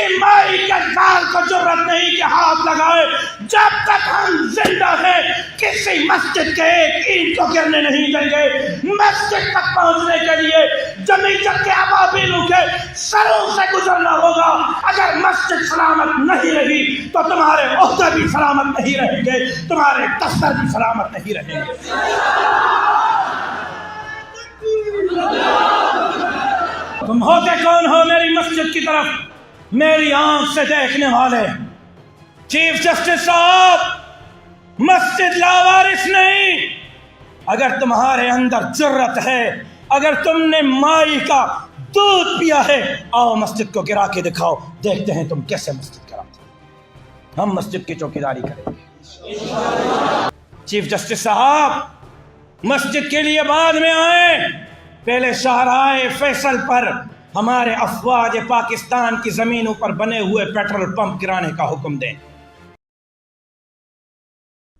کسی مائی کے لال کو جرت نہیں کہ ہاتھ لگائے، جب تک ہم زندہ ہیں کسی مسجد کے ایک اینٹ کو گرنے نہیں دیں گے۔ مسجد تک پہنچنے کے لیے جمعیت کے ابابیلوں کے سروں سے گزرنا ہوگا۔ اگر مسجد سلامت نہیں رہی تو تمہارے عہدے بھی سلامت نہیں رہیں گے، تمہارے دفتر بھی سلامت نہیں رہیں گے۔ تم ہوتے کون ہو میری مسجد کی طرف میری آنکھ سے دیکھنے والے؟ چیف جسٹس صاحب، مسجد لاوارث نہیں۔ اگر تمہارے اندر جرت ہے، اگر تم نے مائی کا دودھ پیا ہے، آؤ مسجد کو گرا کے دکھاؤ، دیکھتے ہیں تم کیسے مسجد گراتے ہو۔ ہم مسجد کی چوکیداری کریں گے۔ چیف جسٹس صاحب، مسجد کے لیے بعد میں آئیں، پہلے شاہراہ فیصل پر ہمارے افواج پاکستان کی زمینوں پر بنے ہوئے پیٹرول پمپ گرانے کا حکم دیں۔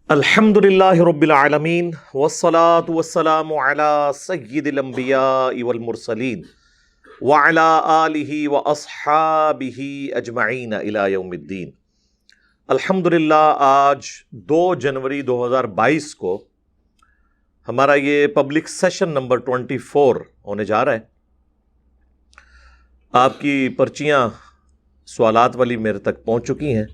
الحمدللہ رب العالمین والصلاة والسلام علی سید الانبیاء والمرسلین وعلی آلہ واصحابہ اجمعین الی یوم الدین۔ الحمدللہ آج 2 جنوری 2022 کو ہمارا یہ پبلک سیشن نمبر 24 ہونے جا رہا ہے۔ آپ کی پرچیاں سوالات والی میرے تک پہنچ چکی ہیں۔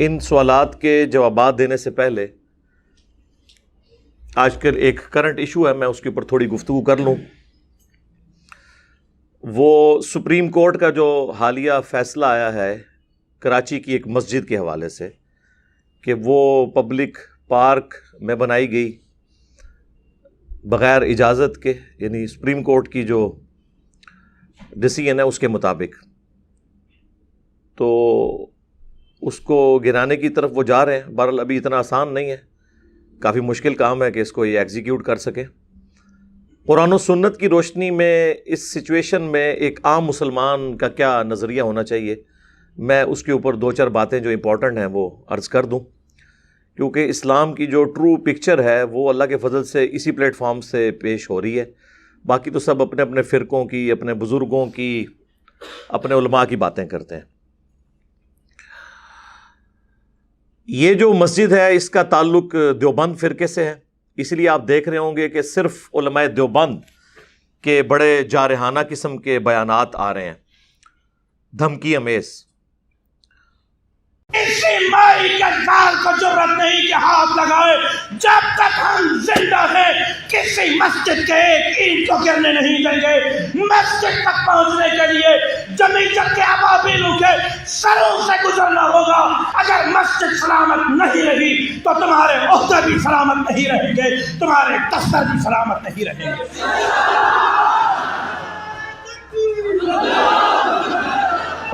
ان سوالات کے جوابات دینے سے پہلے آج کل ایک کرنٹ ایشو ہے، میں اس کے اوپر تھوڑی گفتگو کر لوں۔ وہ سپریم کورٹ کا جو حالیہ فیصلہ آیا ہے کراچی کی ایک مسجد کے حوالے سے کہ وہ پبلک پارک میں بنائی گئی بغیر اجازت کے، یعنی سپریم کورٹ کی جو ڈیسیژن ہے اس کے مطابق، تو اس کو گرانے کی طرف وہ جا رہے ہیں۔ بہرحال ابھی اتنا آسان نہیں ہے، کافی مشکل کام ہے کہ اس کو یہ ایگزیکیوٹ کر سکیں۔ قرآن و سنت کی روشنی میں اس سچویشن میں ایک عام مسلمان کا کیا نظریہ ہونا چاہیے، میں اس کے اوپر 2-4 باتیں جو امپورٹنٹ ہیں وہ عرض کر دوں، کیونکہ اسلام کی جو ٹرو پکچر ہے وہ اللہ کے فضل سے اسی پلیٹ فارم سے پیش ہو رہی ہے۔ باقی تو سب اپنے اپنے فرقوں کی، اپنے بزرگوں کی، اپنے علماء کی باتیں کرتے ہیں۔ یہ جو مسجد ہے اس کا تعلق دیوبند فرقے سے ہے، اس لیے آپ دیکھ رہے ہوں گے کہ صرف علماء دیوبند کے بڑے جارحانہ قسم کے بیانات آ رہے ہیں، دھمکی امیز۔ کسی مائی کے لال کو جرت نہیں کہ ہاتھ لگائے، جب تک ہم زندہ ہیں کسی مسجد کے ایک اینٹ کو گرنے نہیں دیں گے۔ مسجد تک پہنچنے کے لیے جمعیت کے ابابیلوں کے سروں سے گزرنا ہوگا۔ اگر مسجد سلامت نہیں رہی تو تمہارے عہدے بھی سلامت نہیں رہیں گے، تمہارے دفتر بھی سلامت نہیں رہیں گے۔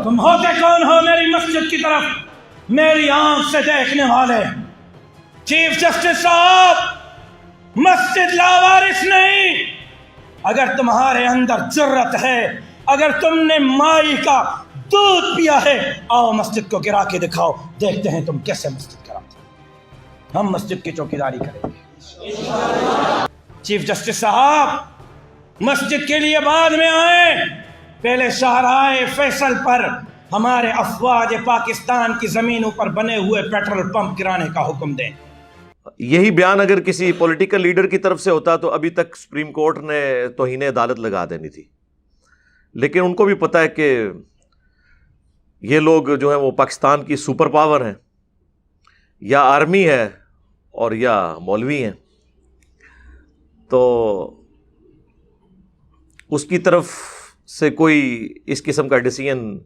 تم ہوتے کون ہو میری مسجد کی طرف میری آنکھ سے دیکھنے والے؟ چیف جسٹس صاحب، مسجد لاوارث نہیں۔ اگر تمہارے اندر جرت ہے، اگر تم نے مائی کا دودھ پیا ہے، آؤ مسجد کو گرا کے دکھاؤ، دیکھتے ہیں تم کیسے مسجد گراتے ہو۔ ہم مسجد کی چوکیداری کریں گے۔ چیف جسٹس صاحب، مسجد کے لیے بعد میں آئیں، پہلے شاہراہ فیصل پر ہمارے افواج پاکستان کی زمینوں پر بنے ہوئے پیٹرول پمپ گرانے کا حکم دیں۔ یہی بیان اگر کسی پولیٹیکل لیڈر کی طرف سے ہوتا تو ابھی تک سپریم کورٹ نے توہین عدالت لگا دینی تھی، لیکن ان کو بھی پتہ ہے کہ یہ لوگ جو ہیں وہ پاکستان کی سپر پاور ہیں، یا آرمی ہے اور یا مولوی ہیں، تو اس کی طرف سے کوئی اس قسم کا ڈیسیژن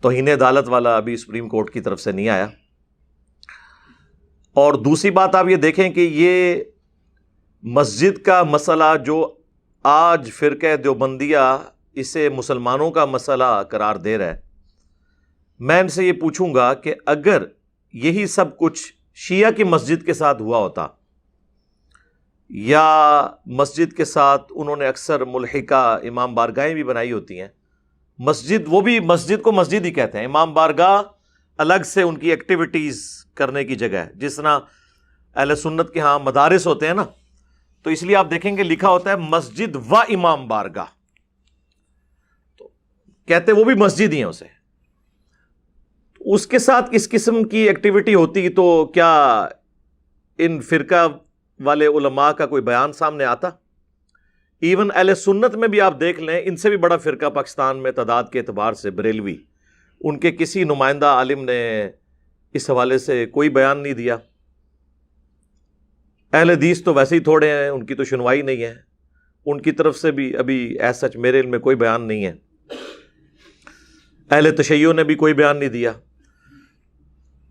توہین عدالت والا ابھی سپریم کورٹ کی طرف سے نہیں آیا۔ اور دوسری بات آپ یہ دیکھیں کہ یہ مسجد کا مسئلہ جو آج فرقہ دیوبندیہ اسے مسلمانوں کا مسئلہ قرار دے رہا ہے، میں ان سے یہ پوچھوں گا کہ اگر یہی سب کچھ شیعہ کی مسجد کے ساتھ ہوا ہوتا، یا مسجد کے ساتھ انہوں نے اکثر ملحقہ امام بارگاہیں بھی بنائی ہوتی ہیں، مسجد وہ بھی مسجد کو مسجد ہی کہتے ہیں، امام بارگاہ الگ سے ان کی ایکٹیویٹیز کرنے کی جگہ ہے، جس طرح اہل سنت کے ہاں مدارس ہوتے ہیں نا، تو اس لیے آپ دیکھیں گے لکھا ہوتا ہے مسجد و امام بارگاہ۔ تو کہتے وہ بھی مسجد ہی ہیں اسے، اس کے ساتھ کس قسم کی ایکٹیویٹی ہوتی تو کیا ان فرقہ والے علماء کا کوئی بیان سامنے آتا؟ ایون اہل سنت میں بھی آپ دیکھ لیں، ان سے بھی بڑا فرقہ پاکستان میں تعداد کے اعتبار سے بریلوی، ان کے کسی نمائندہ عالم نے اس حوالے سے کوئی بیان نہیں دیا۔ اہل حدیث تو ویسے ہی تھوڑے ہیں، ان کی تو سنوائی نہیں ہے، ان کی طرف سے بھی ابھی ایز سچ میرے علم میں کوئی بیان نہیں ہے۔ اہل تشیع نے بھی کوئی بیان نہیں دیا۔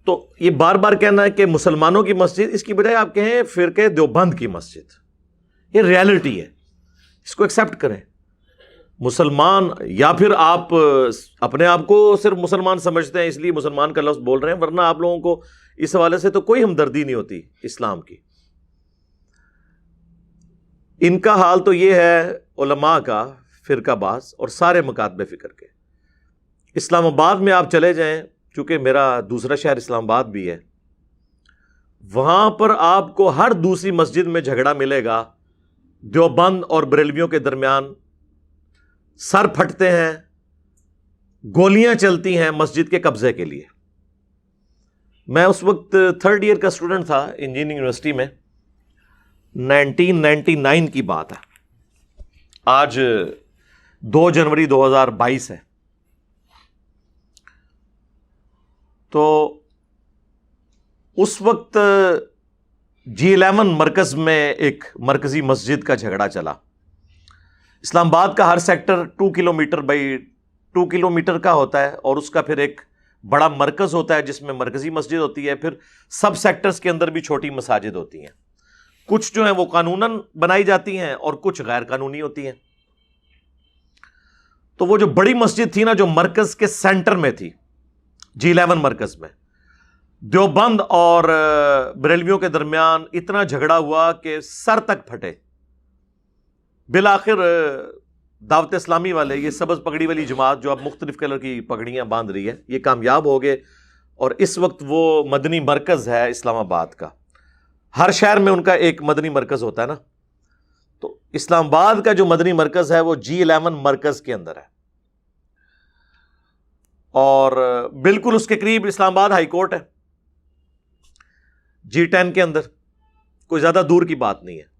تو یہ بار بار کہنا ہے کہ مسلمانوں کی مسجد، اس کی بجائے آپ کہیں فرقہ دیوبند کی مسجد، یہ ریالٹی ہے، اس کو ایکسیپٹ کریں۔ مسلمان، یا پھر آپ اپنے آپ کو صرف مسلمان سمجھتے ہیں اس لیے مسلمان کا لفظ بول رہے ہیں، ورنہ آپ لوگوں کو اس حوالے سے تو کوئی ہمدردی نہیں ہوتی اسلام کی۔ ان کا حال تو یہ ہے علماء کا، فرقہ باز اور سارے مکاتب فکر کے۔ اسلام آباد میں آپ چلے جائیں، چونکہ میرا دوسرا شہر اسلام آباد بھی ہے، وہاں پر آپ کو ہر دوسری مسجد میں جھگڑا ملے گا، دیوبند اور بریلویوں کے درمیان سر پھٹتے ہیں، گولیاں چلتی ہیں مسجد کے قبضے کے لیے۔ میں اس وقت 3rd ایئر کا اسٹوڈنٹ تھا انجینئرنگ یونیورسٹی میں، 1999 کی بات ہے، آج 2 جنوری 2022 ہے۔ تو اس وقت G11 مرکز میں ایک مرکزی مسجد کا جھگڑا چلا۔ اسلام آباد کا ہر سیکٹر 2 کلومیٹر بائی 2 کلومیٹر کا ہوتا ہے، اور اس کا پھر ایک بڑا مرکز ہوتا ہے جس میں مرکزی مسجد ہوتی ہے، پھر سب سیکٹرز کے اندر بھی چھوٹی مساجد ہوتی ہیں، کچھ جو ہیں وہ قانوناً بنائی جاتی ہیں اور کچھ غیر قانونی ہوتی ہیں۔ تو وہ جو بڑی مسجد تھی نا، جو مرکز کے سینٹر میں تھی، G11 مرکز میں، دیوبند اور بریلویوں کے درمیان اتنا جھگڑا ہوا کہ سر تک پھٹے۔ بالآخر دعوت اسلامی والے، یہ سبز پگڑی والی جماعت جو اب مختلف کلر کی پگڑیاں باندھ رہی ہے، یہ کامیاب ہو گئے، اور اس وقت وہ مدنی مرکز ہے اسلام آباد کا۔ ہر شہر میں ان کا ایک مدنی مرکز ہوتا ہے نا، تو اسلام آباد کا جو مدنی مرکز ہے وہ G11 مرکز کے اندر ہے، اور بالکل اس کے قریب اسلام آباد ہائی کورٹ ہے، G10 کے اندر، کوئی زیادہ دور کی بات نہیں ہے۔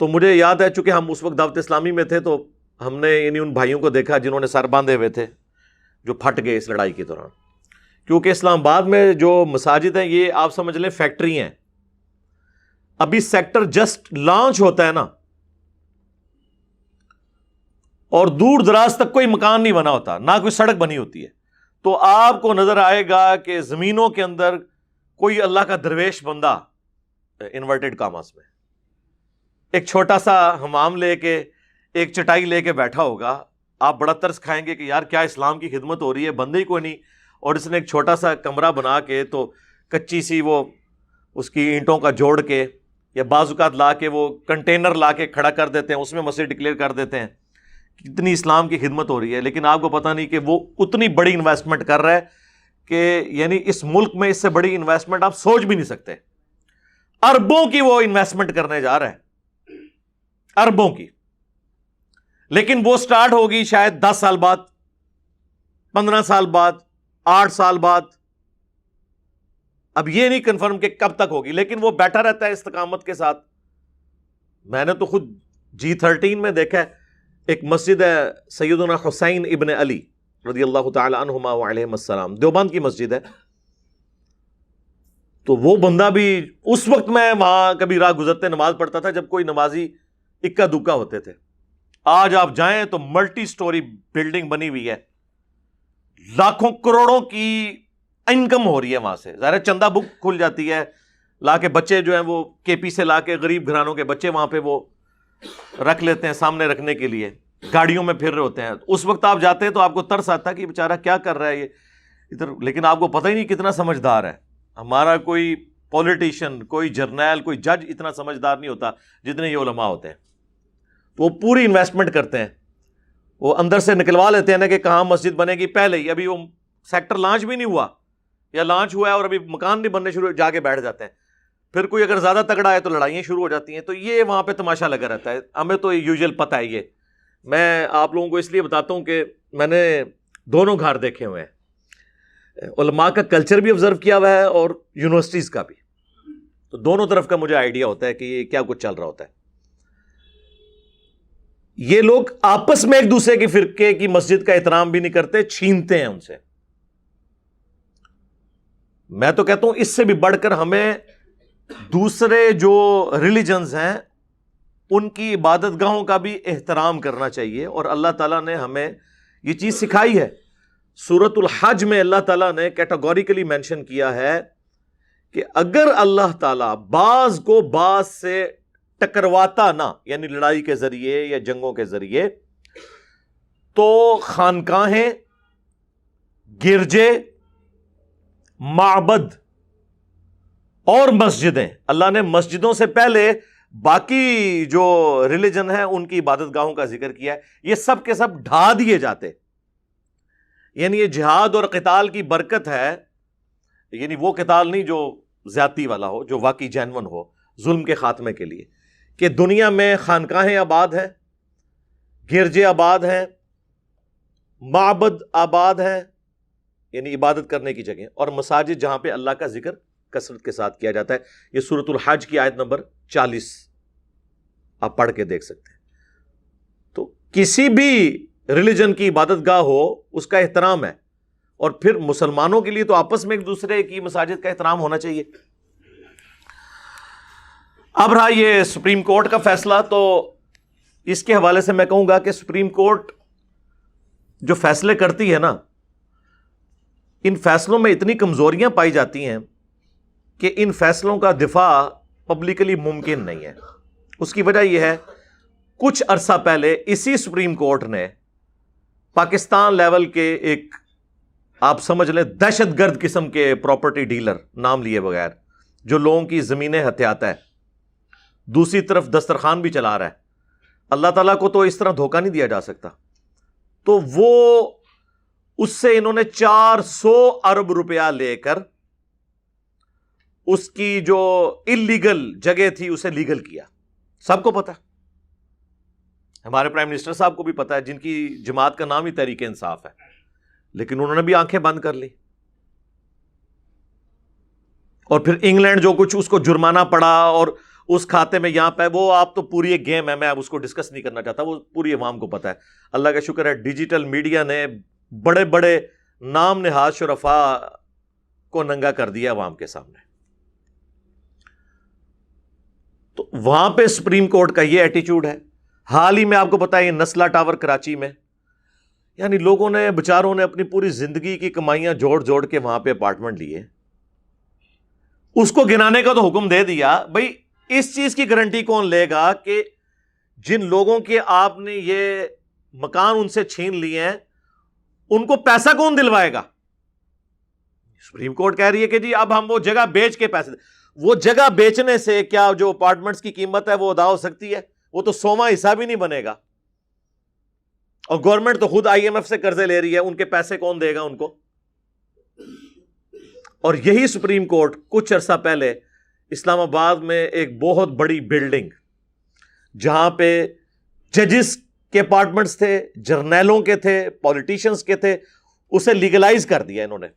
تو مجھے یاد ہے، چونکہ ہم اس وقت دعوت اسلامی میں تھے، تو ہم نے یعنی ان بھائیوں کو دیکھا جنہوں نے سر باندھے ہوئے تھے، جو پھٹ گئے اس لڑائی کے دوران۔ کیونکہ اسلام آباد میں جو مساجد ہیں، یہ آپ سمجھ لیں فیکٹری ہیں۔ ابھی سیکٹر جسٹ لانچ ہوتا ہے نا، اور دور دراز تک کوئی مکان نہیں بنا ہوتا، نہ کوئی سڑک بنی ہوتی ہے، تو آپ کو نظر آئے گا کہ زمینوں کے اندر کوئی اللہ کا درویش بندہ، انورٹڈ کاماس میں، ایک چھوٹا سا حمام لے کے، ایک چٹائی لے کے بیٹھا ہوگا۔ آپ بڑا ترس کھائیں گے کہ یار کیا اسلام کی خدمت ہو رہی ہے، بندے ہی کوئی نہیں، اور اس نے ایک چھوٹا سا کمرہ بنا کے، تو کچی سی وہ اس کی اینٹوں کا جوڑ کے، یا بعض اوقات لا کے وہ کنٹینر لا کے کھڑا کر دیتے ہیں، اس میں مسجد ڈکلیئر کر دیتے ہیں، کتنی اسلام کی خدمت ہو رہی ہے۔ لیکن آپ کو پتہ نہیں کہ وہ اتنی بڑی انویسٹمنٹ کر رہا ہے کہ یعنی اس ملک میں اس سے بڑی انویسٹمنٹ آپ سوچ بھی نہیں سکتے، اربوں کی وہ انویسٹمنٹ کرنے جا رہا ہے، اربوں کی۔ لیکن وہ سٹارٹ ہوگی شاید 10 سال بعد، 15 سال بعد، 8 سال بعد، اب یہ نہیں کنفرم کہ کب تک ہوگی، لیکن وہ بیٹھا رہتا ہے استقامت کے ساتھ۔ میں نے تو خود G13 میں دیکھا ہے، ایک مسجد ہے سیدنا حسین ابن علی رضی اللہ تعالی عنہما وعلیہم السلام، دیوبند کی مسجد ہے۔ تو وہ بندہ بھی، اس وقت میں وہاں کبھی راہ گزرتے نماز پڑھتا تھا جب کوئی نمازی اکا دکا ہوتے تھے۔ آج آپ جائیں تو ملٹی سٹوری بلڈنگ بنی ہوئی ہے، لاکھوں کروڑوں کی انکم ہو رہی ہے وہاں سے۔ ظاہر چندہ بک کھل جاتی ہے، لا کے بچے جو ہیں وہ KP سے لا کے، غریب گھرانوں کے بچے وہاں پہ وہ رکھ لیتے ہیں سامنے رکھنے کے لیے، گاڑیوں میں پھر رہے ہوتے ہیں۔ اس وقت آپ جاتے ہیں تو آپ کو ترس آتا ہے کہ بیچارہ کیا کر رہا ہے یہ ادھر، لیکن آپ کو پتہ ہی نہیں کتنا سمجھدار ہے۔ ہمارا کوئی پولیٹیشین، کوئی جرنیل، کوئی جج اتنا سمجھدار نہیں ہوتا جتنے یہ علماء ہوتے ہیں۔ تو وہ پوری انویسٹمنٹ کرتے ہیں، وہ اندر سے نکلوا لیتے ہیں نا کہ کہاں مسجد بنے گی پہلے ہی، ابھی وہ سیکٹر لانچ بھی نہیں ہوا، یا لانچ ہوا ہے اور ابھی مکان نہیں بننے شروع، جا کے بیٹھ جاتے ہیں۔ پھر کوئی اگر زیادہ تگڑا ہے تو لڑائیاں شروع ہو جاتی ہیں۔ تو یہ وہاں پہ تماشا لگا رہتا ہے، ہمیں تو یوزول پتہ ہے یہ۔ میں آپ لوگوں کو اس لیے بتاتا ہوں کہ میں نے دونوں گھر دیکھے ہوئے ہیں، علماء کا کلچر بھی آبزرو کیا ہوا ہے اور یونیورسٹیز کا بھی، تو دونوں طرف کا مجھے آئیڈیا ہوتا ہے کہ یہ کیا کچھ چل رہا ہوتا ہے۔ یہ لوگ آپس میں ایک دوسرے کی فرقے کی مسجد کا احترام بھی نہیں کرتے، چھینتے ہیں ان سے۔ میں تو کہتا ہوں اس سے بھی بڑھ کر ہمیں دوسرے جو ریلیجنز ہیں ان کی عبادت گاہوں کا بھی احترام کرنا چاہیے، اور اللہ تعالیٰ نے ہمیں یہ چیز سکھائی ہے۔ سورۃ الحج میں اللہ تعالیٰ نے کیٹاگوریکلی مینشن کیا ہے کہ اگر اللہ تعالیٰ بعض کو بعض سے ٹکرواتا نہ، یعنی لڑائی کے ذریعے یا جنگوں کے ذریعے، تو خانقاہیں، گرجے، معبد اور مسجدیں، اللہ نے مسجدوں سے پہلے باقی جو ریلیجن ہے ان کی عبادت گاہوں کا ذکر کیا ہے، یہ سب کے سب ڈھا دیے جاتے۔ یعنی یہ جہاد اور قتال کی برکت ہے، یعنی وہ قتال نہیں جو زیادتی والا ہو، جو واقعی جینون ہو ظلم کے خاتمے کے لیے، کہ دنیا میں خانقاہیں آباد ہیں، گرجے آباد ہیں، معبد آباد ہیں، یعنی عبادت کرنے کی جگہ، اور مساجد جہاں پہ اللہ کا ذکر کثرت کے ساتھ کیا جاتا ہے۔ یہ سورۃ الحج کی آیت نمبر 40 آپ پڑھ کے دیکھ سکتے ہیں۔ تو کسی بھی ریلیجن کی عبادت گاہ ہو اس کا احترام ہے، اور پھر مسلمانوں کے لیے تو آپس میں ایک دوسرے کی مساجد کا احترام ہونا چاہیے۔ اب رہا یہ سپریم کورٹ کا فیصلہ، تو اس کے حوالے سے میں کہوں گا کہ سپریم کورٹ جو فیصلے کرتی ہے نا، ان فیصلوں میں اتنی کمزوریاں پائی جاتی ہیں کہ ان فیصلوں کا دفاع پبلکلی ممکن نہیں ہے۔ اس کی وجہ یہ ہے، کچھ عرصہ پہلے اسی سپریم کورٹ نے پاکستان لیول کے ایک، آپ سمجھ لیں، دہشت گرد قسم کے پراپرٹی ڈیلر، نام لیے بغیر، جو لوگوں کی زمینیں ہتھیاتا ہے، دوسری طرف دسترخوان بھی چلا رہا ہے، اللہ تعالیٰ کو تو اس طرح دھوکہ نہیں دیا جا سکتا، تو وہ اس سے انہوں نے 400 ارب روپیہ لے کر اس کی جو انلیگل جگہ تھی اسے لیگل کیا۔ سب کو پتا ہے، ہمارے پرائم منسٹر صاحب کو بھی پتا ہے، جن کی جماعت کا نام ہی تحریک انصاف ہے، لیکن انہوں نے بھی آنکھیں بند کر لی۔ اور پھر انگلینڈ جو کچھ اس کو جرمانہ پڑا اور اس کھاتے میں یہاں پہ، وہ آپ تو پوری ایک گیم ہے، میں اب اس کو ڈسکس نہیں کرنا چاہتا، وہ پوری عوام کو پتا ہے۔ اللہ کا شکر ہے ڈیجیٹل میڈیا نے بڑے بڑے نام نہاد شرفاء کو ننگا کر دیا عوام کے سامنے۔ تو وہاں پہ سپریم کورٹ کا یہ ایٹیچیوڈ ہے۔ حال ہی میں آپ کو پتا ہے یہ نسلا ٹاور کراچی میں، یعنی لوگوں نے، بچاروں نے اپنی پوری زندگی کی کمائیاں جوڑ جوڑ کے وہاں پہ اپارٹمنٹ لیے، اس کو گرانے کا تو حکم دے دیا۔ بھئی اس چیز کی گارنٹی کون لے گا کہ جن لوگوں کے آپ نے یہ مکان ان سے چھین لیے ہیں ان کو پیسہ کون دلوائے گا؟ سپریم کورٹ کہہ رہی ہے کہ جی اب ہم وہ جگہ بیچ کے پیسے وہ جگہ بیچنے سے کیا جو اپارٹمنٹس کی قیمت ہے وہ ادا ہو سکتی ہے؟ وہ تو 100واں حصہ بھی نہیں بنے گا، اور گورنمنٹ تو خود IMF سے قرضے لے رہی ہے، ان کے پیسے کون دے گا ان کو؟ اور یہی سپریم کورٹ کچھ عرصہ پہلے اسلام آباد میں ایک بہت بڑی بلڈنگ جہاں پہ ججز کے اپارٹمنٹس تھے، جرنیلوں کے تھے، پولیٹیشنز کے تھے، اسے لیگلائز کر دیا انہوں نے۔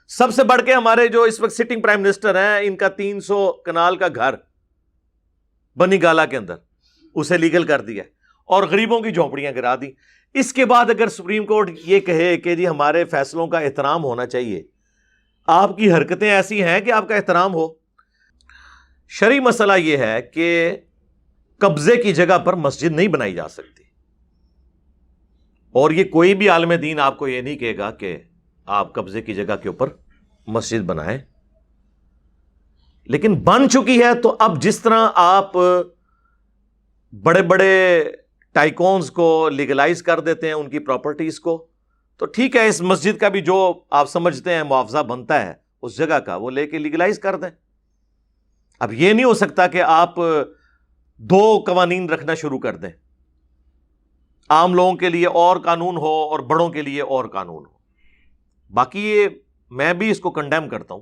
سب سے بڑھ کے ہمارے جو اس وقت سٹنگ پرائم منسٹر ہیں، ان کا 300 کنال کا گھر بنی گالا کے اندر، اسے لیگل کر دیا اور غریبوں کی جھونپڑیاں گرا دی۔ اس کے بعد اگر سپریم کورٹ یہ کہے کہ جی ہمارے فیصلوں کا احترام ہونا چاہیے، آپ کی حرکتیں ایسی ہیں کہ آپ کا احترام ہو۔ شرعی مسئلہ یہ ہے کہ قبضے کی جگہ پر مسجد نہیں بنائی جا سکتی، اور یہ کوئی بھی عالم دین آپ کو یہ نہیں کہے گا کہ آپ قبضے کی جگہ کے اوپر مسجد بنائیں، لیکن بن چکی ہے۔ تو اب جس طرح آپ بڑے بڑے ٹائکونز کو لیگلائز کر دیتے ہیں ان کی پراپرٹیز کو، تو ٹھیک ہے، اس مسجد کا بھی جو آپ سمجھتے ہیں معاوضہ بنتا ہے اس جگہ کا، وہ لے کے لیگلائز کر دیں۔ اب یہ نہیں ہو سکتا کہ آپ 2 قوانین رکھنا شروع کر دیں، عام لوگوں کے لیے اور قانون ہو اور بڑوں کے لیے اور قانون ہو۔ باقی یہ میں بھی اس کو کنڈیم کرتا ہوں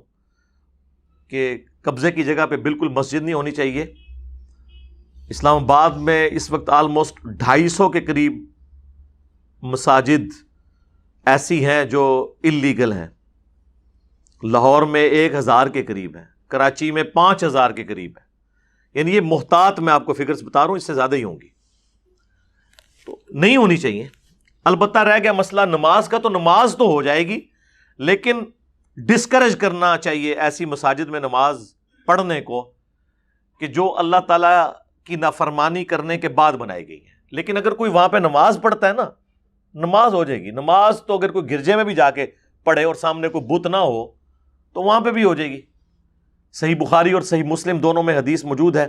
کہ قبضے کی جگہ پہ بالکل مسجد نہیں ہونی چاہیے۔ اسلام آباد میں اس وقت آلموسٹ 250 کے قریب مساجد ایسی ہیں جو اللیگل ہیں، لاہور میں 1000 کے قریب ہیں، کراچی میں 5000 کے قریب ہیں، یعنی یہ محتاط میں آپ کو فگرز بتا رہا ہوں، اس سے زیادہ ہی ہوں گی، تو نہیں ہونی چاہیے۔ البتہ رہ گیا مسئلہ نماز کا، تو نماز تو ہو جائے گی، لیکن ڈسکریج کرنا چاہیے ایسی مساجد میں نماز پڑھنے کو کہ جو اللہ تعالیٰ کی نافرمانی کرنے کے بعد بنائی گئی ہے۔ لیکن اگر کوئی وہاں پہ نماز پڑھتا ہے نا، نماز ہو جائے گی۔ نماز تو اگر کوئی گرجے میں بھی جا کے پڑھے اور سامنے کوئی بت نہ ہو تو وہاں پہ بھی ہو جائے گی۔ صحیح بخاری اور صحیح مسلم دونوں میں حدیث موجود ہے،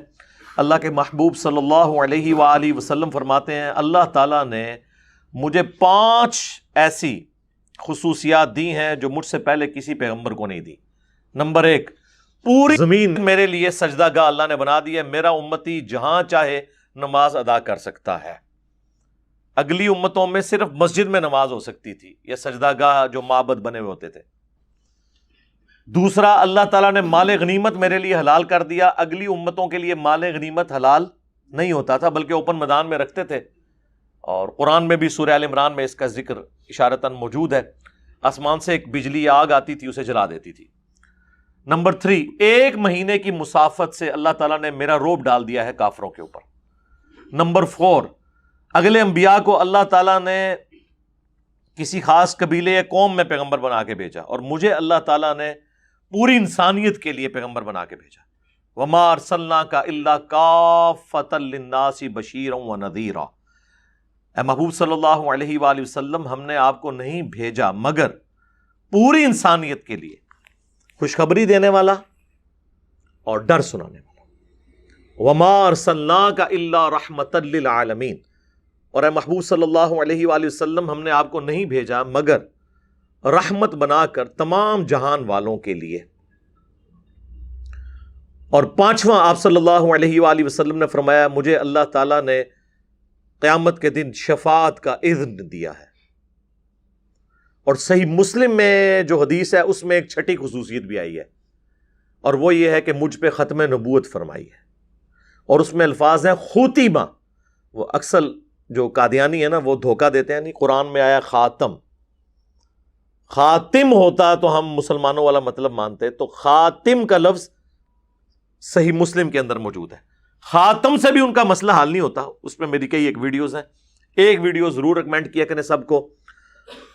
اللہ کے محبوب صلی اللہ علیہ وآلہ وسلم فرماتے ہیں اللہ تعالیٰ نے مجھے 5 ایسی خصوصیات دی ہیں جو مجھ سے پہلے کسی پیغمبر کو نہیں دی۔ نمبر 1، پوری زمین میرے لیے سجدہ گاہ اللہ نے بنا دی ہے، میرا امتی جہاں چاہے نماز ادا کر سکتا ہے۔ اگلی امتوں میں صرف مسجد میں نماز ہو سکتی تھی یا سجدہ گاہ جو معبد بنے ہوئے ہوتے تھے۔ دوسرا، اللہ تعالیٰ نے مال غنیمت میرے لیے حلال کر دیا، اگلی امتوں کے لیے مال غنیمت حلال نہیں ہوتا تھا بلکہ اوپن میدان میں رکھتے تھے، اور قرآن میں بھی سورہ آل عمران میں اس کا ذکر اشارتاً موجود ہے، آسمان سے ایک بجلی آگ آتی تھی اسے جلا دیتی تھی۔ نمبر 3، 1 مہینے کی مسافت سے اللہ تعالیٰ نے میرا روب ڈال دیا ہے کافروں کے اوپر۔ نمبر 4، اگلے انبیاء کو اللہ تعالیٰ نے کسی خاص قبیلے یا قوم میں پیغمبر بنا کے بھیجا، اور مجھے اللہ تعالیٰ نے پوری انسانیت کے لیے پیغمبر بنا کے بھیجا۔ وَمَا أَرْسَلْنَاكَ إِلَّا كَافَّةً لِلنَّاسِ بَشِيرًا وَنَذِيرًا، اے محبوب صلی اللہ علیہ وآلہ وسلم، ہم نے آپ کو نہیں بھیجا مگر پوری انسانیت کے لیے خوشخبری دینے والا اور ڈر سنانے والا۔ وَمَا أَرْسَلْنَاكَ إِلَّا رَحْمَةً لِلْعَالَمِينَ، اور اے محبوب صلی اللہ علیہ وآلہ وسلم، ہم نے آپ کو نہیں بھیجا مگر رحمت بنا کر تمام جہان والوں کے لیے۔ اور 5واں، آپ صلی اللہ علیہ وآلہ وسلم نے فرمایا مجھے اللہ تعالیٰ نے قیامت کے دن شفاعت کا اذن دیا ہے۔ اور صحیح مسلم میں جو حدیث ہے اس میں ایک 6ٹھی خصوصیت بھی آئی ہے، اور وہ یہ ہے کہ مجھ پہ ختم نبوت فرمائی ہے، اور اس میں الفاظ ہیں خوتیمہ۔ وہ اکثر جو قادیانی ہے نا وہ دھوکہ دیتے ہیں، نہیں، قرآن میں آیا خاتم، خاتم ہوتا تو ہم مسلمانوں والا مطلب مانتے، تو خاتم کا لفظ صحیح مسلم کے اندر موجود ہے۔ خاتم سے بھی ان کا مسئلہ حل نہیں ہوتا، اس میں میری کئی ایک ویڈیوز ہیں، ایک ویڈیو ضرور ریکمینڈ کیا کریں سب کو،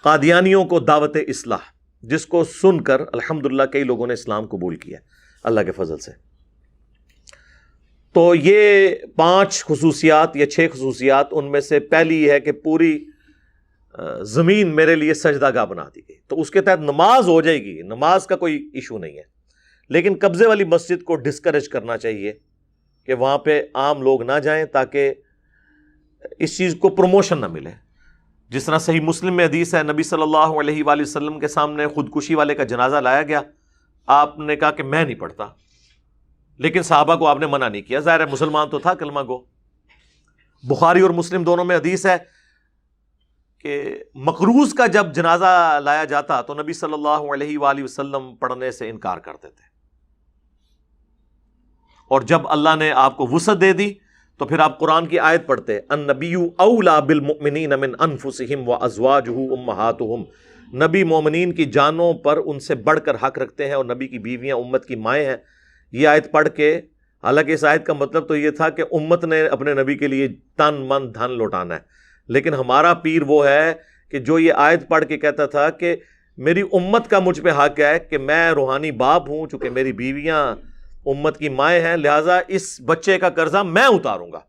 قادیانیوں کو دعوت اصلاح، جس کو سن کر الحمدللہ کئی لوگوں نے اسلام قبول کیا اللہ کے فضل سے۔ تو یہ 5 خصوصیات یا 6 خصوصیات، ان میں سے پہلی یہ ہے کہ پوری زمین میرے لیے سجدہ گاہ بنا دی گئی، تو اس کے تحت نماز ہو جائے گی، نماز کا کوئی ایشو نہیں ہے، لیکن قبضے والی مسجد کو ڈسکریج کرنا چاہیے کہ وہاں پہ عام لوگ نہ جائیں تاکہ اس چیز کو پروموشن نہ ملے۔ جس طرح صحیح مسلم میں حدیث ہے، نبی صلی اللہ علیہ وآلہ وسلم کے سامنے خودکشی والے کا جنازہ لایا گیا، آپ نے کہا کہ میں نہیں پڑھتا، لیکن صحابہ کو آپ نے منع نہیں کیا، ظاہر ہے مسلمان تو تھا کلمہ گو۔ بخاری اور مسلم دونوں میں حدیث ہے کہ مقروض کا جب جنازہ لایا جاتا تو نبی صلی اللہ علیہ وآلہ وسلم پڑھنے سے انکار کرتے تھے، اور جب اللہ نے آپ کو وسعت دے دی تو پھر آپ قرآن کی آیت پڑھتے، النبی اولیٰ بالمؤمنین من انفسہم وازواجہ امہاتہم، نبی مومنین کی جانوں پر ان سے بڑھ کر حق رکھتے ہیں، اور نبی کی بیویاں امت کی مائیں ہیں۔ یہ آیت پڑھ کے، حالانکہ اس آیت کا مطلب تو یہ تھا کہ امت نے اپنے نبی کے لیے تن من دھن لوٹانا ہے، لیکن ہمارا پیر وہ ہے کہ جو یہ آیت پڑھ کے کہتا تھا کہ میری امت کا مجھ پہ حق ہے کہ میں روحانی باپ ہوں، چونکہ میری بیویاں امت کی مائیں ہیں، لہٰذا اس بچے کا قرضہ میں اتاروں گا۔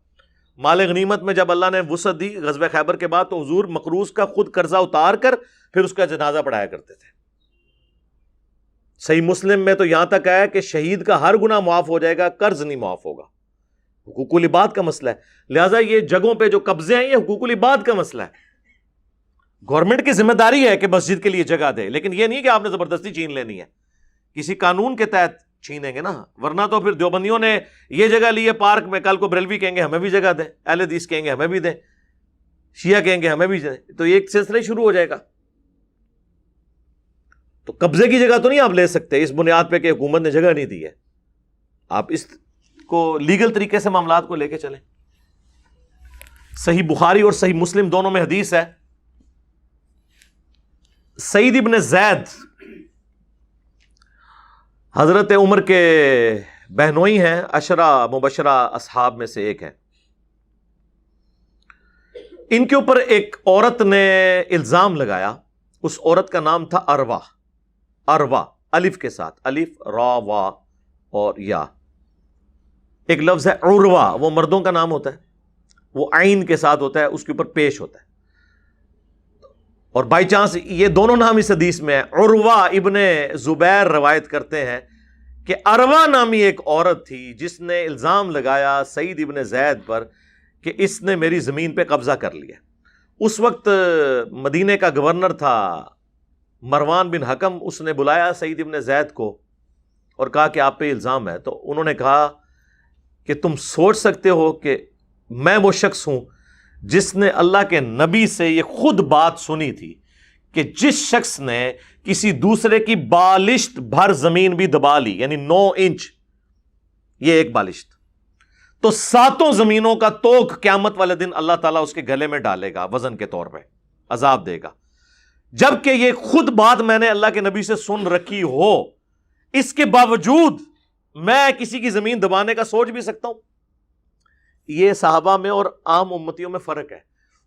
مال غنیمت میں جب اللہ نے وسعت دی غزوہ خیبر کے بعد، تو حضور مقروض کا خود قرضہ اتار کر پھر اس کا جنازہ پڑھایا کرتے تھے۔ صحیح مسلم میں تو یہاں تک آیا کہ شہید کا ہر گناہ معاف ہو جائے گا، قرض نہیں معاف ہوگا۔ حقوق العباد کا مسئلہ ہے، لہٰذا یہ جگہوں پہ جو قبضے ہیں یہ حقوق العباد کا مسئلہ ہے۔ گورنمنٹ کی ذمہ داری ہے کہ مسجد کے لیے جگہ دے، لیکن یہ نہیں کہ آپ نے زبردستی چھین لینی ہے، کسی قانون کے تحت چھینیں گے نا، ورنہ تو پھر دیوبندیوں نے یہ جگہ لی ہے پارک میں، کل کو بریلوی کہیں گے ہمیں بھی جگہ دیں، اہل حدیث کہیں گے ہمیں بھی دیں، شیعہ کہیں گے ہمیں بھی دیں، تو یہ ایک سلسلہ شروع ہو جائے گا۔ تو قبضے کی جگہ تو نہیں آپ لے سکتے اس بنیاد پہ کہ حکومت نے جگہ نہیں دی ہے، آپ اس کو لیگل طریقے سے معاملات کو لے کے چلیں۔ صحیح بخاری اور صحیح مسلم دونوں میں حدیث ہے سعید ابن زید حضرت عمر کے بہنوئی ہیں، عشرہ مبشرہ اصحاب میں سے ایک ہے. ان کے اوپر ایک عورت نے الزام لگایا. اس عورت کا نام تھا اروا. اروا الف کے ساتھ، الف را وا اور یا. ایک لفظ ہے عروا، وہ مردوں کا نام ہوتا ہے، وہ عین کے ساتھ ہوتا ہے، اس کے اوپر پیش ہوتا ہے. اور بائی چانس یہ دونوں نام اس حدیث میں ہے. عروا ابن زبیر روایت کرتے ہیں کہ اروا نامی ایک عورت تھی جس نے الزام لگایا سعید ابن زید پر کہ اس نے میری زمین پہ قبضہ کر لیا. اس وقت مدینے کا گورنر تھا مروان بن حکم. اس نے بلایا سعید ابن زید کو اور کہا کہ آپ پہ الزام ہے. تو انہوں نے کہا کہ تم سوچ سکتے ہو کہ میں وہ شخص ہوں جس نے اللہ کے نبی سے یہ خود بات سنی تھی کہ جس شخص نے کسی دوسرے کی بالشت بھر زمین بھی دبا لی، یعنی 9 انچ یہ ایک بالشت، تو 7 زمینوں کا توق قیامت والے دن اللہ تعالیٰ اس کے گلے میں ڈالے گا، وزن کے طور پہ عذاب دے گا. جبکہ یہ خود بات میں نے اللہ کے نبی سے سن رکھی ہو، اس کے باوجود میں کسی کی زمین دبانے کا سوچ بھی سکتا ہوں. یہ صحابہ میں اور عام امتیوں میں فرق ہے.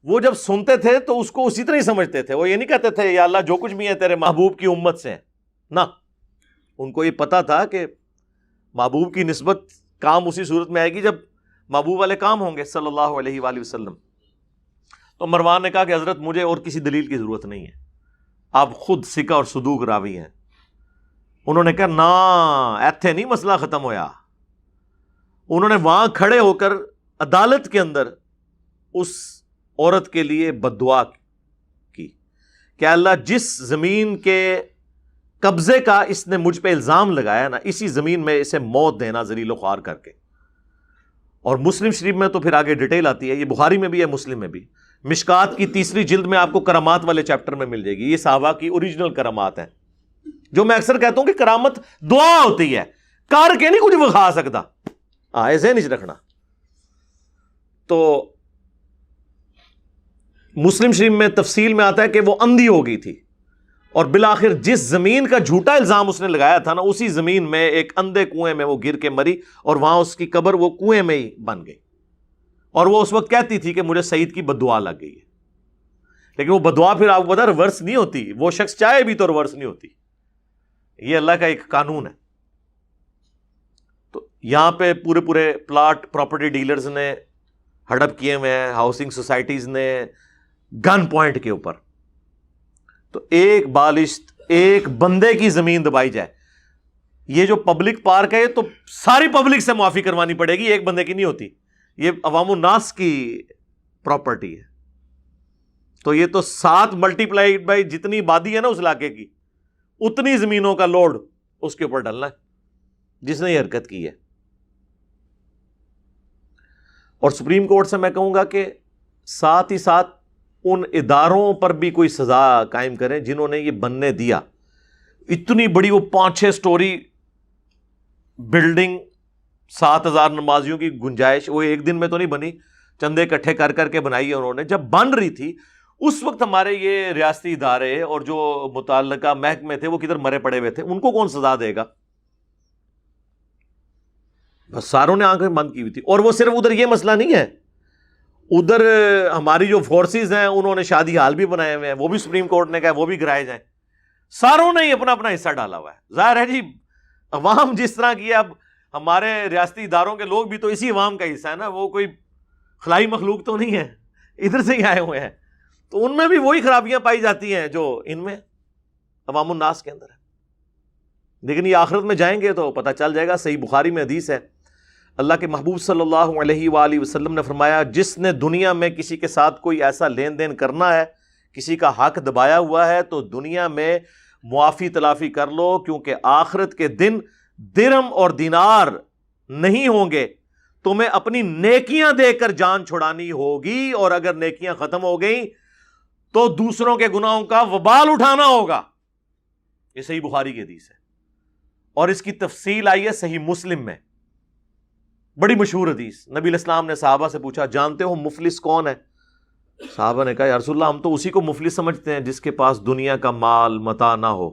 وہ جب سنتے تھے تو اس کو اسی طرح ہی سمجھتے تھے. وہ یہ نہیں کہتے تھے یا اللہ جو کچھ بھی ہے تیرے محبوب کی امت سے ہیں، نہ، ان کو یہ پتا تھا کہ محبوب کی نسبت کام اسی صورت میں آئے گی جب محبوب والے کام ہوں گے صلی اللہ علیہ وآلہ وسلم. تو مروان نے کہا کہ حضرت مجھے اور کسی دلیل کی ضرورت نہیں ہے، آپ خود ثقہ اور صدوق راوی ہیں. انہوں نے کہا نا، ایتھے نہیں مسئلہ ختم ہویا. انہوں نے وہاں کھڑے ہو کر عدالت کے اندر اس عورت کے لیے بد دعا کی کہ اللہ جس زمین کے قبضے کا اس نے مجھ پہ الزام لگایا نا، اسی زمین میں اسے موت دینا ذلیل و خوار کر کے. اور مسلم شریف میں تو پھر آگے ڈیٹیل آتی ہے، یہ بخاری میں بھی ہے، مسلم میں بھی. مشکات کی 3 جلد میں آپ کو کرامات والے چیپٹر میں مل جائے گی. یہ صحابہ کی اوریجنل کرامات ہیں، جو میں اکثر کہتا ہوں کہ کرامت دعا ہوتی ہے، کار کے نہیں کچھ بخا سکتا. ایسے نہیں رکھنا. تو مسلم شریف میں تفصیل میں آتا ہے کہ وہ اندھی ہو گئی تھی اور بالآخر جس زمین کا جھوٹا الزام اس نے لگایا تھا نا، اسی زمین میں ایک اندھے کنویں میں وہ گر کے مری اور وہاں اس کی قبر وہ کنویں میں ہی بن گئی. اور وہ اس وقت کہتی تھی کہ مجھے سعید کی بددعا لگ گئی ہے. لیکن وہ بددعا پھر آپ کو پتا ریورس نہیں ہوتی، وہ شخص چاہے بھی تو ریورس نہیں ہوتی. یہ اللہ کا ایک قانون ہے. تو یہاں پہ پورے پلاٹ پراپرٹی ڈیلرز نے ہڑپ کیے ہوئے ہیں، ہاؤسنگ سوسائٹیز نے گن پوائنٹ کے اوپر. تو ایک بالشت ایک بندے کی زمین دبائی جائے. یہ جو پبلک پارک ہے تو ساری پبلک سے معافی کروانی پڑے گی، ایک بندے کی نہیں ہوتی. یہ عوام الناس کی پراپرٹی ہے. تو یہ تو 7 ملٹیپلائیڈ بائی جتنی آبادی ہے نا اس علاقے کی، اتنی زمینوں کا لوڈ اس کے اوپر ڈالنا ہے جس نے یہ حرکت کی ہے. اور سپریم کورٹ سے میں کہوں گا کہ ساتھ ہی ساتھ ان اداروں پر بھی کوئی سزا قائم کریں جنہوں نے یہ بننے دیا. اتنی بڑی وہ 5-6 سٹوری بلڈنگ، 7,000 نمازیوں کی گنجائش، وہ ایک دن میں تو نہیں بنی، چندے اکٹھے کر کر کے بنائی ہے انہوں نے. جب بن رہی تھی اس وقت ہمارے یہ ریاستی ادارے اور جو متعلقہ محکمے تھے وہ کدھر مرے پڑے ہوئے تھے. ان کو کون سزا دے گا؟ بس ساروں نے آنکھیں بند کی ہوئی تھی. اور وہ صرف ادھر یہ مسئلہ نہیں ہے، ادھر ہماری جو فورسز ہیں انہوں نے شادی ہال بھی بنائے ہوئے ہیں، وہ بھی سپریم کورٹ نے کہا وہ بھی گرائے جائیں. ساروں نے ہی اپنا اپنا حصہ ڈالا ہوا ہے. ظاہر ہے جی عوام جس طرح کی ہے، اب ہمارے ریاستی اداروں کے لوگ بھی تو اسی عوام کا حصہ ہے نا، وہ کوئی خلائی مخلوق تو نہیں ہے، ادھر سے ہی آئے ہوئے ہیں. تو ان میں بھی وہی خرابیاں پائی جاتی ہیں جو ان میں عوام الناس کے اندر ہے. لیکن یہ آخرت میں جائیں گے تو پتہ چل جائے گا. صحیح بخاری میں حدیث ہے، اللہ کے محبوب صلی اللہ علیہ وآلہ وسلم نے فرمایا جس نے دنیا میں کسی کے ساتھ کوئی ایسا لین دین کرنا ہے، کسی کا حق دبایا ہوا ہے، تو دنیا میں معافی تلافی کر لو، کیونکہ آخرت کے دن درہم اور دینار نہیں ہوں گے. تمہیں اپنی نیکیاں دے کر جان چھڑانی ہوگی، اور اگر نیکیاں ختم ہو گئیں تو دوسروں کے گناہوں کا وبال اٹھانا ہوگا. یہ صحیح بخاری کی حدیث ہے اور اس کی تفصیل آئی ہے صحیح مسلم میں، بڑی مشہور حدیث. نبی علیہ السلام نے صحابہ سے پوچھا جانتے ہو مفلس کون ہے؟ صحابہ نے کہا یا رسول اللہ ہم تو اسی کو مفلس سمجھتے ہیں جس کے پاس دنیا کا مال متاع نہ ہو.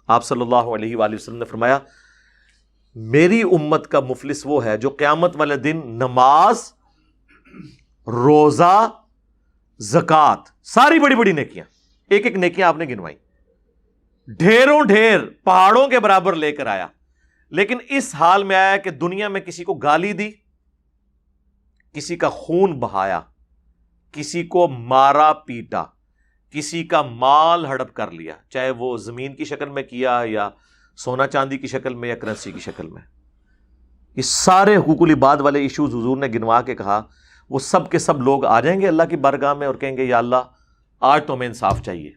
آپ صلی اللہ علیہ وآلہ وسلم نے فرمایا میری امت کا مفلس وہ ہے جو قیامت والے دن نماز، روزہ، زکوٰۃ، ساری بڑی بڑی نیکیاں، ایک ایک نیکیاں آپ نے گنوائی، ڈھیروں ڈھیر پہاڑوں کے برابر لے کر آیا، لیکن اس حال میں آیا کہ دنیا میں کسی کو گالی دی، کسی کا خون بہایا، کسی کو مارا پیٹا، کسی کا مال ہڑپ کر لیا، چاہے وہ زمین کی شکل میں کیا یا سونا چاندی کی شکل میں یا کرنسی کی شکل میں. یہ سارے حقوق العباد والے ایشوز حضور نے گنوا کے کہا وہ سب کے سب لوگ آ جائیں گے اللہ کی بارگاہ میں اور کہیں گے یا اللہ آج تو ہمیں انصاف چاہیے.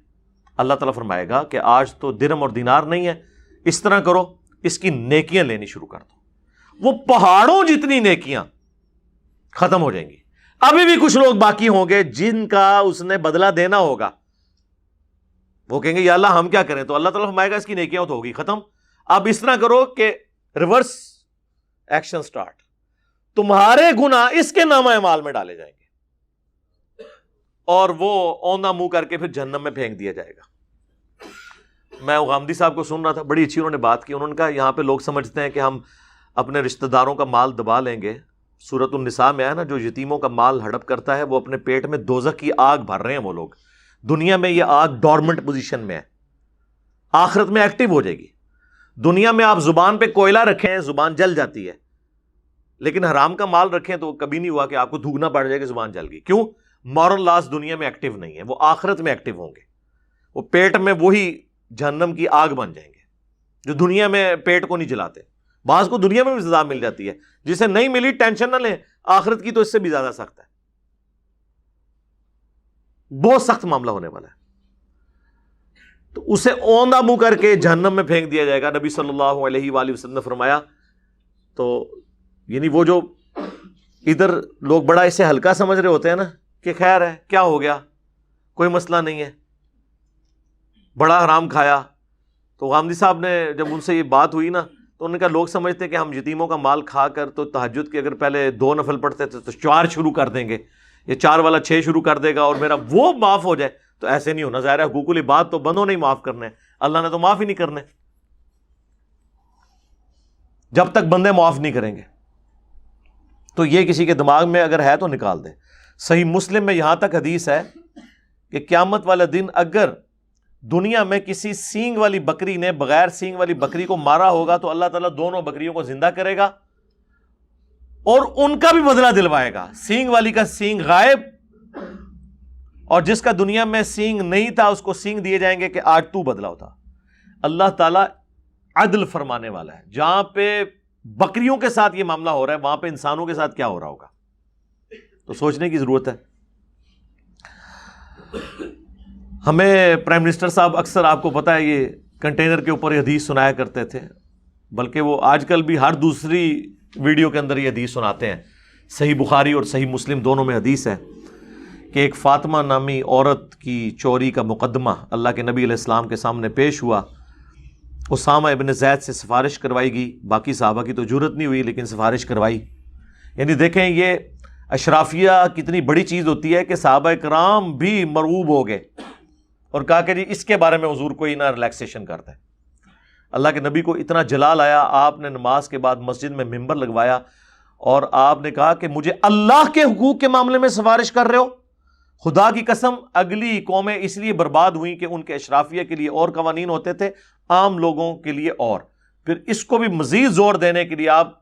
اللہ تعالیٰ فرمائے گا کہ آج تو درہم اور دینار نہیں ہے، اس طرح کرو اس کی نیکیاں لینی شروع کر دو. وہ پہاڑوں جتنی نیکیاں ختم ہو جائیں گی. ابھی بھی کچھ لوگ باقی ہوں گے جن کا اس نے بدلہ دینا ہوگا، وہ کہیں گے یا اللہ ہم کیا کریں؟ تو اللہ تعالیٰ فرمائے گا اس کی نیکیاں تو ہوگی ختم، اب اس طرح کرو کہ ریورس ایکشن سٹارٹ، تمہارے گناہ اس کے نامہ اعمال میں ڈالے جائیں گے اور وہ اوندا منہ کر کے پھر جہنم میں پھینک دیا جائے گا. میں غامدی صاحب کو سن رہا تھا، بڑی اچھی انہوں نے بات کی. انہوں نے کہا یہاں پہ لوگ سمجھتے ہیں کہ ہم اپنے رشتہ داروں کا مال دبا لیں گے. سورۃ النساء میں ہے نا، جو یتیموں کا مال ہڑپ کرتا ہے وہ اپنے پیٹ میں دوزخ کی آگ بھر رہے ہیں. وہ لوگ دنیا میں یہ آگ ڈورمنٹ پوزیشن میں ہے، آخرت میں ایکٹیو ہو جائے گی. دنیا میں آپ زبان پہ کوئلہ رکھیں زبان جل جاتی ہے، لیکن حرام کا مال رکھیں تو کبھی نہیں ہوا کہ آپ کو تھوکنا پڑ جائے کہ زبان جل گئی. کیوں؟ مورل لاز دنیا میں ایکٹیو نہیں ہے، وہ آخرت میں ایکٹیو ہوں گے. وہ پیٹ میں وہی جہنم کی آگ بن جائیں گے جو دنیا میں پیٹ کو نہیں جلاتے. بعض کو دنیا میں بھی سزا مل جاتی ہے، جسے نہیں ملی ٹینشن نہ لیں، آخرت کی تو اس سے بھی زیادہ سخت ہے، بہت سخت معاملہ ہونے والا ہے. تو اسے اوندا منہ کر کے جہنم میں پھینک دیا جائے گا. نبی صلی اللہ علیہ وآلہ وسلم نے فرمایا تو یعنی وہ جو ادھر لوگ بڑا اسے ہلکا سمجھ رہے ہوتے ہیں نا کہ خیر ہے کیا ہو گیا کوئی مسئلہ نہیں ہے، بڑا حرام کھایا. تو غامدی صاحب نے جب ان سے یہ بات ہوئی نا تو انہوں نے کہا لوگ سمجھتے ہیں کہ ہم یتیموں کا مال کھا کر تو تہجد کے اگر پہلے 2 نفل پڑھتے تھے تو 4 شروع کر دیں گے، یہ 4 والا 6 شروع کر دے گا اور میرا وہ معاف ہو جائے. تو ایسے نہیں ہونا. ظاہر ہے حقوق العباد تو بندوں نے ہی معاف کرنے، اللہ نے تو معاف ہی نہیں کرنے جب تک بندے معاف نہیں کریں گے. تو یہ کسی کے دماغ میں اگر ہے تو نکال دے. صحیح مسلم میں یہاں تک حدیث ہے کہ قیامت والا دن اگر دنیا میں کسی سینگ والی بکری نے بغیر سینگ والی بکری کو مارا ہوگا تو اللہ تعالیٰ دونوں بکریوں کو زندہ کرے گا اور ان کا بھی بدلہ دلوائے گا. سینگ والی کا سینگ غائب اور جس کا دنیا میں سینگ نہیں تھا اس کو سینگ دیے جائیں گے کہ آج تو بدلہ ہوتا. اللہ تعالیٰ عدل فرمانے والا ہے. جہاں پہ بکریوں کے ساتھ یہ معاملہ ہو رہا ہے وہاں پہ انسانوں کے ساتھ کیا ہو رہا ہوگا. تو سوچنے کی ضرورت ہے. ہمیں پرائم منسٹر صاحب اکثر آپ کو پتا ہے یہ کنٹینر کے اوپر یہ حدیث سنایا کرتے تھے، بلکہ وہ آج کل بھی ہر دوسری ویڈیو کے اندر یہ حدیث سناتے ہیں. صحیح بخاری اور صحیح مسلم دونوں میں حدیث ہے کہ ایک فاطمہ نامی عورت کی چوری کا مقدمہ اللہ کے نبی علیہ السلام کے سامنے پیش ہوا. اسامہ ابن زید سے سفارش کروائی گئی، باقی صحابہ کی تو جرت نہیں ہوئی لیکن سفارش کروائی. یعنی دیکھیں یہ اشرافیہ کتنی بڑی چیز ہوتی ہے کہ صحابہ کرام بھی مرعوب ہو گئے اور کہا کہ جی اس کے بارے میں حضور کوئی نہ ریلیکسیشن کرتا ہے. اللہ کے نبی کو اتنا جلال آیا، آپ نے نماز کے بعد مسجد میں ممبر لگوایا اور آپ نے کہا کہ مجھے اللہ کے حقوق کے معاملے میں سفارش کر رہے ہو. خدا کی قسم اگلی قومیں اس لیے برباد ہوئیں کہ ان کے اشرافیہ کے لیے اور قوانین ہوتے تھے، عام لوگوں کے لیے اور. پھر اس کو بھی مزید زور دینے کے لیے آپ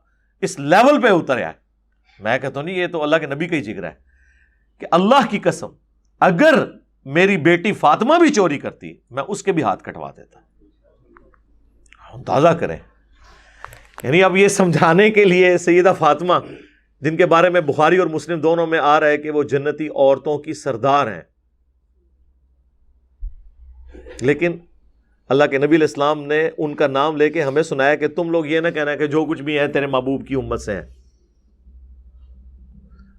اس لیول پہ اتر آئے. میں کہتا ہوں نہیں، یہ تو اللہ کے نبی کا ہی ذکر ہے کہ اللہ کی قسم اگر میری بیٹی فاطمہ بھی چوری کرتی میں اس کے بھی ہاتھ کٹوا دیتا. اندازہ کریں، یعنی اب یہ سمجھانے کے لیے سیدہ فاطمہ جن کے بارے میں بخاری اور مسلم دونوں میں آ رہا ہے کہ وہ جنتی عورتوں کی سردار ہیں، لیکن اللہ کے نبی علیہ السلام نے ان کا نام لے کے ہمیں سنایا کہ تم لوگ یہ نہ کہنا کہ جو کچھ بھی ہے تیرے محبوب کی امت سے ہیں.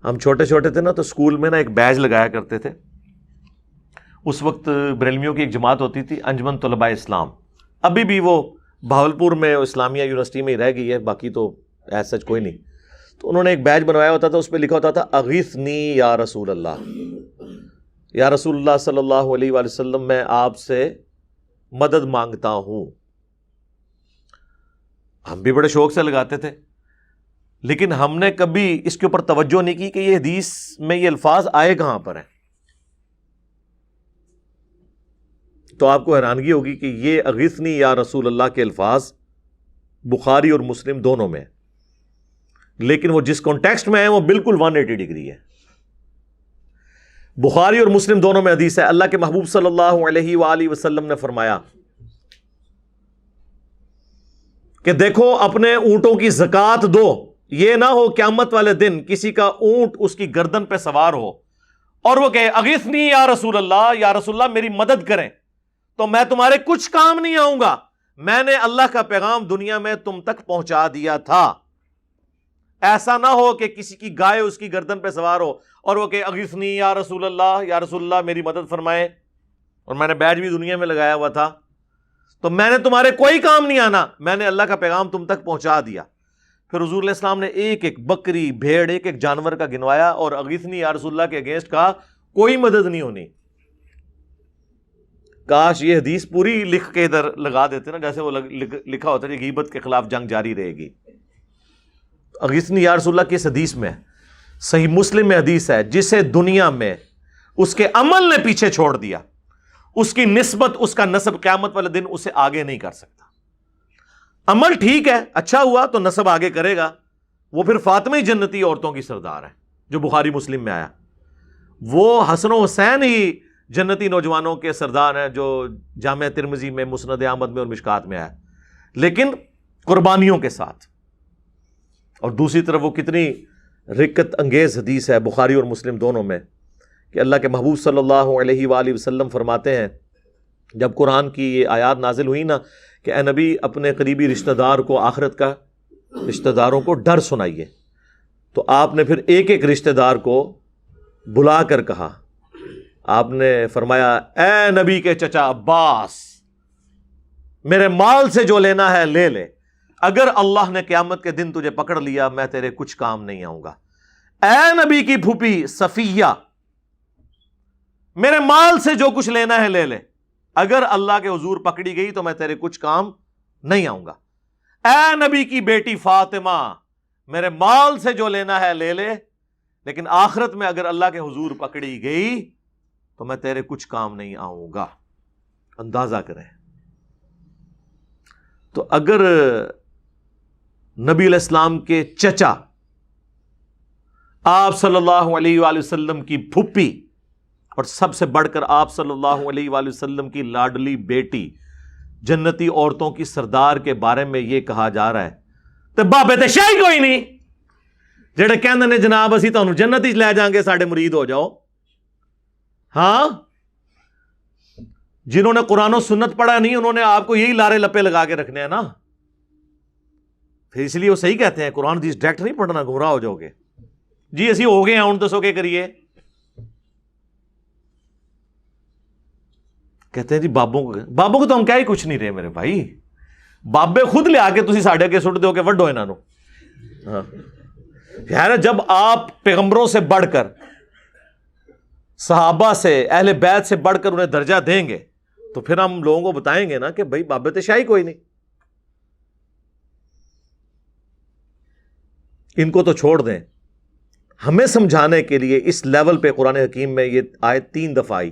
ہم چھوٹے چھوٹے تھے نا تو اسکول میں نا ایک بیج لگایا کرتے تھے. اس وقت بریلویوں کی ایک جماعت ہوتی تھی انجمن طلباء اسلام، ابھی بھی وہ بہاولپور میں اسلامیہ یونیورسٹی میں ہی رہ گئی ہے، باقی تو ایز سچ کوئی نہیں. تو انہوں نے ایک بیج بنوایا ہوتا تھا، اس پہ لکھا ہوتا تھا اغیثنی یا رسول اللہ، یا رسول اللہ صلی اللہ علیہ وآلہ وسلم میں آپ سے مدد مانگتا ہوں. ہم بھی بڑے شوق سے لگاتے تھے، لیکن ہم نے کبھی اس کے اوپر توجہ نہیں کی کہ یہ حدیث میں یہ الفاظ آئے کہاں پر ہیں. تو آپ کو حیرانگی ہوگی کہ یہ اغثنی یا رسول اللہ کے الفاظ بخاری اور مسلم دونوں میں، لیکن وہ جس کانٹیکسٹ میں ہیں وہ بالکل 180 ڈگری ہے. بخاری اور مسلم دونوں میں حدیث ہے، اللہ کے محبوب صلی اللہ علیہ وآلہ وسلم نے فرمایا کہ دیکھو اپنے اونٹوں کی زکوٰۃ دو، یہ نہ ہو قیامت والے دن کسی کا اونٹ اس کی گردن پہ سوار ہو اور وہ کہے اغثنی یا رسول اللہ، یا رسول اللہ میری مدد کریں، تو میں تمہارے کچھ کام نہیں آؤں گا، میں نے اللہ کا پیغام دنیا میں تم تک پہنچا دیا تھا. ایسا نہ ہو کہ کسی کی گائے اس کی گردن پہ سوار ہو اور وہ کہ اغثنی یا رسول اللہ میری مدد فرمائے، اور میں نے بیج بھی دنیا میں لگایا ہوا تھا، تو میں نے تمہارے کوئی کام نہیں آنا، میں نے اللہ کا پیغام تم تک پہنچا دیا. پھر حضور علیہ السلام نے ایک ایک بکری بھیڑ ایک ایک جانور کا گنوایا اور اغثنی یا رسول اللہ کے اگینسٹ کہا کوئی مدد نہیں ہونی. کاش یہ حدیث پوری لکھ کے ادھر لگا دیتے نا، جیسے وہ لکھا ہوتا ہے کہ غیبت کے خلاف جنگ جاری رہے گی. اغثنی یا رسول اللہ کی اس حدیث میں، صحیح مسلم میں حدیث ہے، جسے دنیا میں اس کے عمل نے پیچھے چھوڑ دیا، اس کی نسبت اس کا نسب قیامت والے دن اسے آگے نہیں کر سکتا. عمل ٹھیک ہے، اچھا ہوا تو نسب آگے کرے گا. وہ پھر فاطمی جنتی عورتوں کی سردار ہے جو بخاری مسلم میں آیا. وہ حسن و حسین ہی جنتی نوجوانوں کے سردار ہیں جو جامع ترمذی میں، مسند احمد میں اور مشکات میں آیا، لیکن قربانیوں کے ساتھ. اور دوسری طرف وہ کتنی رکت انگیز حدیث ہے بخاری اور مسلم دونوں میں کہ اللہ کے محبوب صلی اللہ علیہ وآلہ وسلم فرماتے ہیں، جب قرآن کی یہ آیات نازل ہوئی نا کہ اے نبی اپنے قریبی رشتہ دار کو آخرت کا، رشتہ داروں کو ڈر سنائیے، تو آپ نے پھر ایک ایک رشتہ دار کو بلا کر کہا. آپ نے فرمایا اے نبی کے چچا عباس، میرے مال سے جو لینا ہے لے لے، اگر اللہ نے قیامت کے دن تجھے پکڑ لیا میں تیرے کچھ کام نہیں آؤں گا. اے نبی کی پھوپھی صفیہ، میرے مال سے جو کچھ لینا ہے لے لے، اگر اللہ کے حضور پکڑی گئی تو میں تیرے کچھ کام نہیں آؤں گا. اے نبی کی بیٹی فاطمہ، میرے مال سے جو لینا ہے لے لے، لیکن آخرت میں اگر اللہ کے حضور پکڑی گئی تو میں تیرے کچھ کام نہیں آؤں گا. اندازہ کریں. تو اگر نبی علیہ السلام کے چچا، آپ صلی اللہ علیہ وآلہ وسلم کی پھوپھی، اور سب سے بڑھ کر آپ صلی اللہ علیہ وآلہ وسلم کی لاڈلی بیٹی جنتی عورتوں کی سردار کے بارے میں یہ کہا جا رہا ہے تو بابے تے شاہی کوئی نہیں جڑے کہندے نے جناب اسی تانوں جنت وچ لے جائیں گے، ساڈے مرید ہو جاؤ. ہاں، جنہوں نے قرآن و سنت پڑھا نہیں انہوں نے آپ کو یہی لارے لپے لگا کے رکھنے ہیں نا. پھر اس لیے وہ صحیح کہتے ہیں قرآن حدیث ڈائریکٹ نہیں پڑھنا، گمراہ ہو جاؤ گے. جی اسی ہو گئے ہیں ہوں دسو کے کریے. کہتے ہیں جی بابوں کو تو ہم کیا ہی کچھ نہیں رہے میرے بھائی، بابے خود لے آ کے تسی ساڈے کے سٹ دو کہ وڈو انہاں نو. ہاں یار، جب آپ پیغمبروں سے بڑھ کر، صحابہ سے، اہل بیت سے بڑھ کر انہیں درجہ دیں گے تو پھر ہم لوگوں کو بتائیں گے نا کہ بھائی بابے تے شاہی کوئی نہیں. ان کو تو چھوڑ دیں. ہمیں سمجھانے کے لیے اس لیول پہ قرآن حکیم میں یہ آیت 3 دفعہ آئی،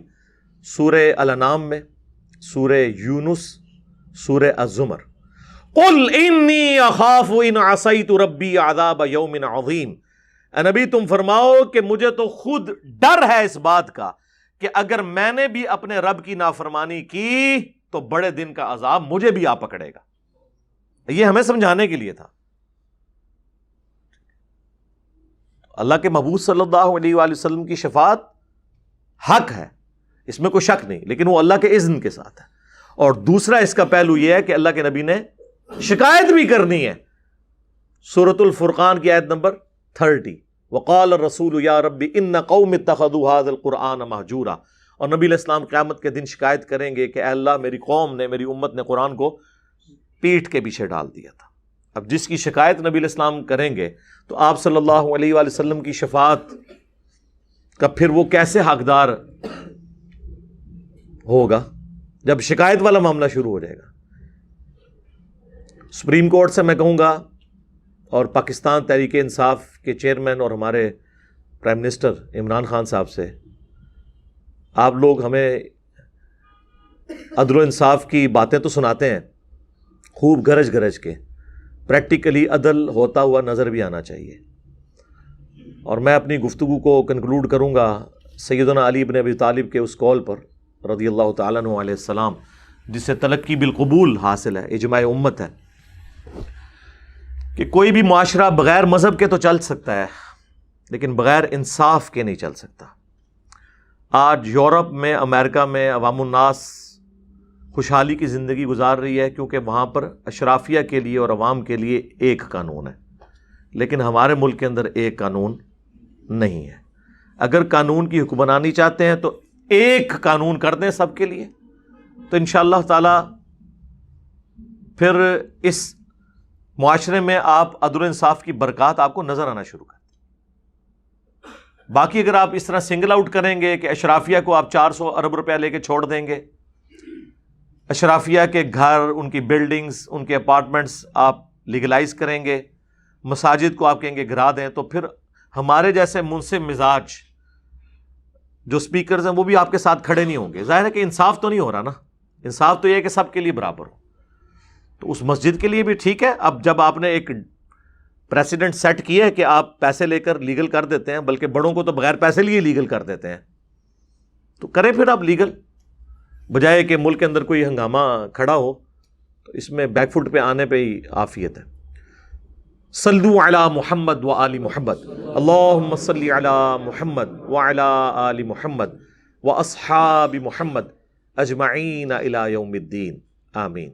سورہ الانعام میں، سورہ یونس، سورہ الزمر. قل انی اخاف ان عصیت ربی عذاب یوم عظیم. اے نبی تم فرماؤ کہ مجھے تو خود ڈر ہے اس بات کا کہ اگر میں نے بھی اپنے رب کی نافرمانی کی تو بڑے دن کا عذاب مجھے بھی آ پکڑے گا. یہ ہمیں سمجھانے کے لیے تھا. اللہ کے محبوب صلی اللہ علیہ وآلہ وسلم کی شفاعت حق ہے، اس میں کوئی شک نہیں، لیکن وہ اللہ کے اذن کے ساتھ ہے. اور دوسرا اس کا پہلو یہ ہے کہ اللہ کے نبی نے شکایت بھی کرنی ہے. سورۃ الفرقان کی آیت نمبر 30، وقال الرسول یا رب ان قوم اتخذوا هذا القرآن مہجورا. اور نبی علیہ السلام قیامت کے دن شکایت کریں گے کہ اے اللہ میری قوم نے، میری امت نے قرآن کو پیٹھ کے پیچھے ڈال دیا تھا. اب جس کی شکایت نبی علیہ السلام کریں گے تو آپ صلی اللہ علیہ وآلہ وسلم کی شفاعت کا پھر وہ کیسے حقدار ہوگا جب شکایت والا معاملہ شروع ہو جائے گا؟ سپریم کورٹ سے میں کہوں گا اور پاکستان تحریک انصاف کے چیئرمین اور ہمارے پرائم منسٹر عمران خان صاحب سے، آپ لوگ ہمیں عدل و انصاف کی باتیں تو سناتے ہیں خوب گرج گرج کے، پریکٹیکلی عدل ہوتا ہوا نظر بھی آنا چاہیے۔ اور میں اپنی گفتگو کو کنکلوڈ کروں گا سیدنا علی بن ابی طالب کے اس قول پر رضی اللہ تعالیٰ عنہ علیہ السلام، جس سے تلقی بالقبول حاصل ہے، اجماع امت ہے، کہ کوئی بھی معاشرہ بغیر مذہب کے تو چل سکتا ہے لیکن بغیر انصاف کے نہیں چل سکتا۔ آج یورپ میں، امریکہ میں عوام الناس خوشحالی کی زندگی گزار رہی ہے کیونکہ وہاں پر اشرافیہ کے لیے اور عوام کے لیے ایک قانون ہے، لیکن ہمارے ملک کے اندر ایک قانون نہیں ہے۔ اگر قانون کی حکمرانی چاہتے ہیں تو ایک قانون کر دیں سب کے لیے، تو انشاءاللہ تعالی پھر اس معاشرے میں آپ عدل و انصاف کی برکات آپ کو نظر آنا شروع کر دیں۔ باقی اگر آپ اس طرح سنگل آؤٹ کریں گے کہ اشرافیہ کو آپ 400 ارب روپیہ لے کے چھوڑ دیں گے، اشرافیہ کے گھر، ان کی بلڈنگز، ان کے اپارٹمنٹس آپ لیگلائز کریں گے، مساجد کو آپ کہیں گے گرا دیں، تو پھر ہمارے جیسے منصف مزاج جو سپیکرز ہیں وہ بھی آپ کے ساتھ کھڑے نہیں ہوں گے۔ ظاہر ہے کہ انصاف تو نہیں ہو رہا نا، انصاف تو یہ ہے کہ سب کے لیے برابر ہو۔ تو اس مسجد کے لیے بھی ٹھیک ہے، اب جب آپ نے ایک پریسیڈنٹ سیٹ کیا ہے کہ آپ پیسے لے کر لیگل کر دیتے ہیں، بلکہ بڑوں کو تو بغیر پیسے لیے لیگل کر دیتے ہیں، تو کریں پھر آپ لیگل، بجائے کہ ملک کے اندر کوئی ہنگامہ کھڑا ہو۔ تو اس میں بیک فٹ پہ آنے پہ ہی عافیت ہے۔ صلو علی محمد و آل محمد، اللہم صلی علی محمد و علی آل محمد و اصحاب محمد اجمعین الی یوم الدین، آمین۔